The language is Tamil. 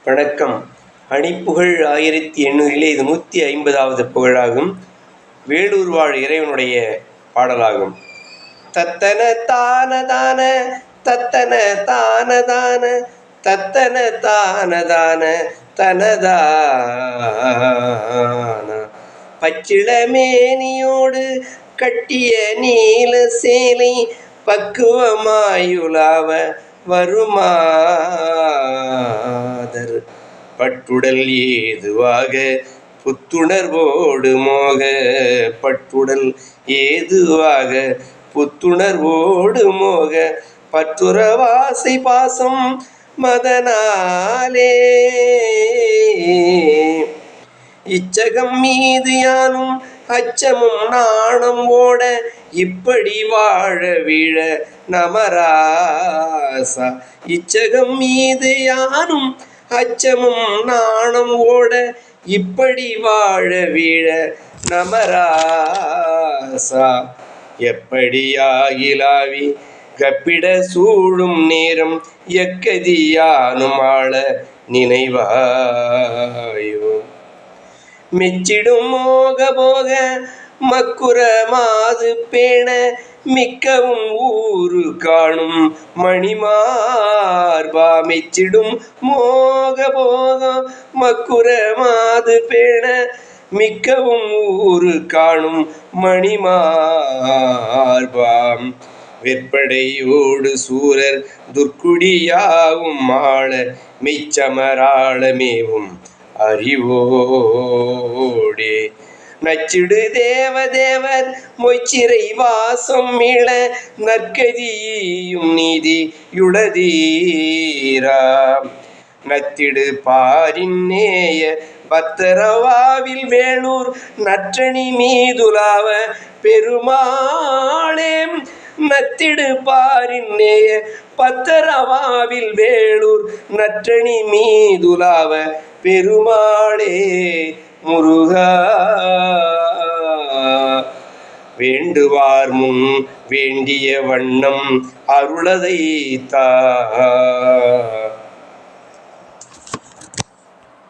வணக்கம். அணிப்புகழ் 1800 இது 150வது புகழாகும். வேலூர் வாழ் இறைவனுடைய பாடலாகும். தத்தன தானதான தத்தன தானதான தத்தன தானதான தனதான பச்சிளமேனியோடு கட்டிய நீல சேலை பக்குவமாயுலாவ வருமாதர் பட்டுடல் ஏதுவாக புத்துணர்வோடு மோக பட்டுடல் ஏதுவாக புத்துணர்வோடு மோக பற்றுறவாசை பாசம் மதனாலே இச்சகம் மீது யானும் அச்சமும் நாணம் ஓட இப்படி வாழ வீழ நமராசா இச்சகம் மீது யானும் அச்சமும் நாணம் ஓட இப்படி வாழ வீழ நமராசா எப்படியாகிலாவி கப்பிட சூழும் நேரம் எக்கதியானும் ஆள நினைவாயோ மெச்சிடும் மோக போக மக்குர மாது பேண மிக்கவும் ஊரு காணும் மணிமார்பா மெச்சிடும் மோக போக மக்குர மாது பேண மிக்கவும் ஊரு காணும் மணிமார்பாம் வெற்படையோடு சூரர் துர்க்குடியாவும் ஆள மெச்சமராளமேவும் அறிவோடே நச்சிடு தேவதேவர் மொய்ச்சிறை வாசம் மீள நற்கதியும் நீதியுளதீராம் நத்திடு பாரின் நேய பத்தரவாவில் வேளூர் நற்றணி மீதுலாவ பெருமாளே நத்திடு பாரின் நேய பத்தரவாவில் வேளூர் நற்றணி மீதுலாவ பெருமாளே முருகா வேண்டுவார் முன் வேண்டிய வண்ணம் அருளதை தா